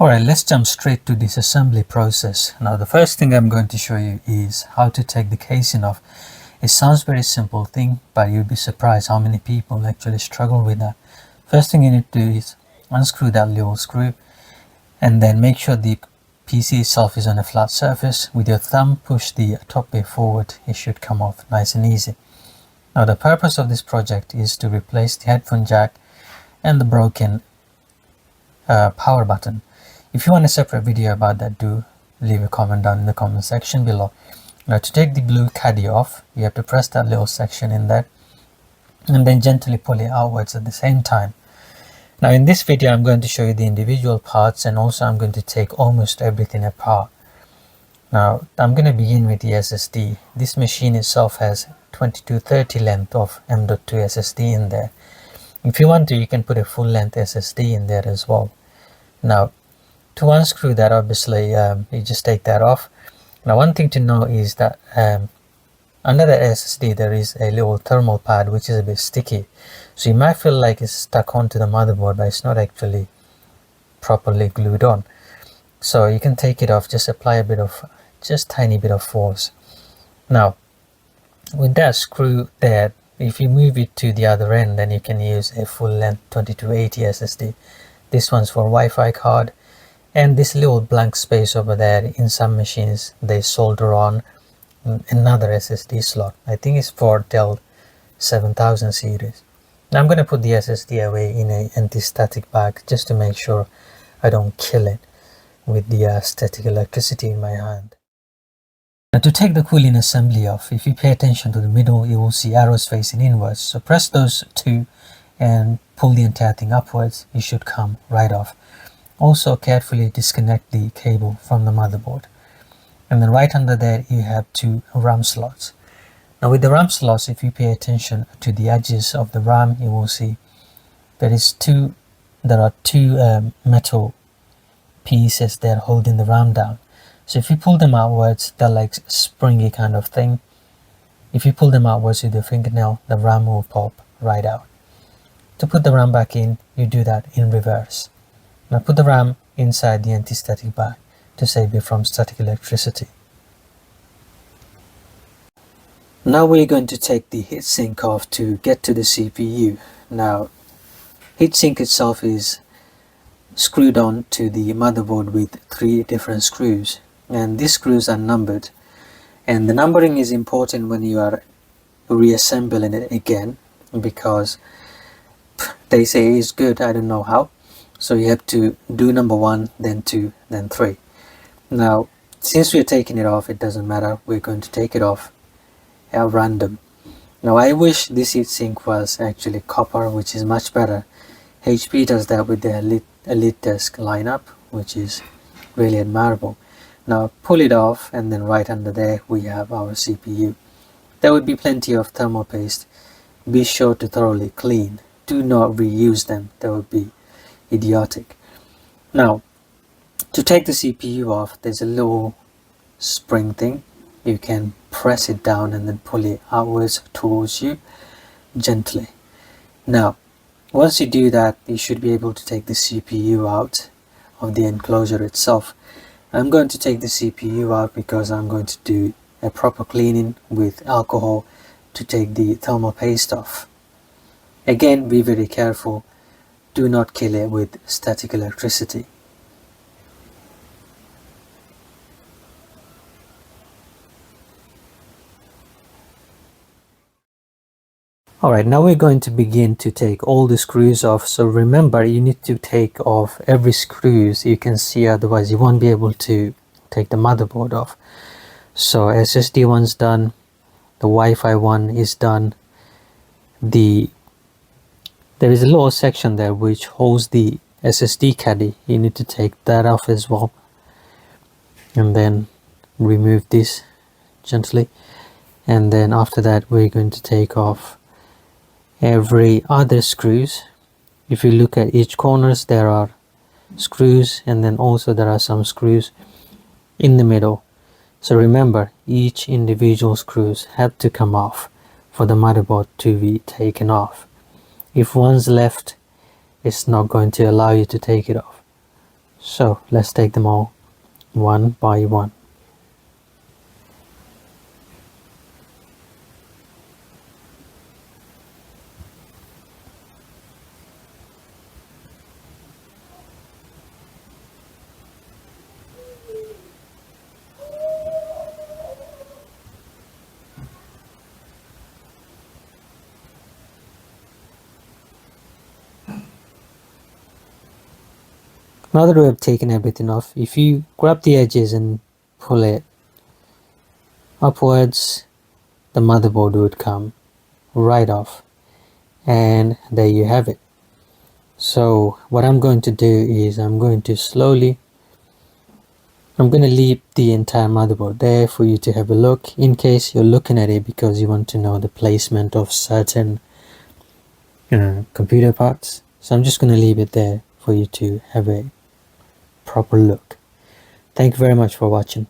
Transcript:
Alright, let's jump straight to this assembly process. Now the first thing I'm going to show you is how to take the casing off. It sounds very simple thing, but you'll be surprised how many people actually struggle with that. First thing you need to do is unscrew that little screw and then make sure the PC itself is on a flat surface. With your thumb, push the top bit forward. It should come off nice and easy. Now the purpose of this project is to replace the headphone jack and the broken power button. If you want a separate video about that, do leave a comment down in the comment section below. Now to take the blue caddy off, you have to press that little section in there and then gently pull it outwards at the same time. Now in this video I'm going to show you the individual parts, and also I'm going to take almost everything apart. Now I'm going to begin with the SSD. This machine itself has 2230 length of M.2 SSD in there. If you want to, you can put a full length SSD in there as well. Now to unscrew that, obviously you just take that off. Now one thing to know is that under the SSD there is a little thermal pad which is a bit sticky, so you might feel like it's stuck onto the motherboard, but it's not actually properly glued on. So you can take it off, just apply a bit of, just tiny bit of force. Now with that screw there, if you move it to the other end, then you can use a full length 2280 SSD. This one's for Wi-Fi card. And this little blank space over there, in some machines they solder on another SSD slot. I think it's for Dell 7000 series. Now I'm going to put the SSD away in an anti-static bag just to make sure I don't kill it with the static electricity in my hand. Now to take the cooling assembly off, if you pay attention to the middle, you will see arrows facing inwards. So press those two and pull the entire thing upwards. It should come right off. Also carefully disconnect the cable from the motherboard. And then right under there you have two RAM slots. Now with the RAM slots, if you pay attention to the edges of the RAM, you will see there are two metal pieces there holding the RAM down. So if you pull them outwards, they're like springy kind of thing. If you pull them outwards with your fingernail, the RAM will pop right out. To put the RAM back in, you do that in reverse. Now put the RAM inside the anti-static bag to save it from static electricity. Now we're going to take the heatsink off to get to the CPU. Now heatsink itself is screwed on to the motherboard with 3 different screws, and these screws are numbered, and the numbering is important when you are reassembling it again, because they say it's good, I don't know how. So you have to do number 1, then 2, then 3. Now, since we're taking it off, it doesn't matter. We're going to take it off at random. Now, I wish this heatsink was actually copper, which is much better. HP does that with their Elite Desk lineup, which is really admirable. Now, pull it off, and then right under there, we have our CPU. There would be plenty of thermal paste. Be sure to thoroughly clean. Do not reuse them. That would be idiotic. Now to take the CPU off, there's a little spring thing. You can press it down and then pull it outwards towards you gently. Now once you do that, you should be able to take the CPU out of the enclosure itself. I'm going to take the CPU out because I'm going to do a proper cleaning with alcohol to take the thermal paste off. Again, be very careful. Do not kill it with static electricity. Alright, now we're going to begin to take all the screws off. So remember, you need to take off every screws you can see, otherwise you won't be able to take the motherboard off. So SSD one's done, the Wi-Fi one is done, there is a little section there which holds the SSD caddy. You need to take that off as well, and then remove this gently. And then after that, we're going to take off every other screws. If you look at each corners, there are screws, and then also there are some screws in the middle. So remember, each individual screws have to come off for the motherboard to be taken off. If one's left, it's not going to allow you to take it off. So let's take them all one by one. Now that we have taken everything off, if you grab the edges and pull it upwards, the motherboard would come right off, and there you have it. So what I'm going to do is I'm going to leave the entire motherboard there for you to have a look, in case you're looking at it because you want to know the placement of certain computer parts. So I'm just going to leave it there for you to have a proper look. Thank you very much for watching.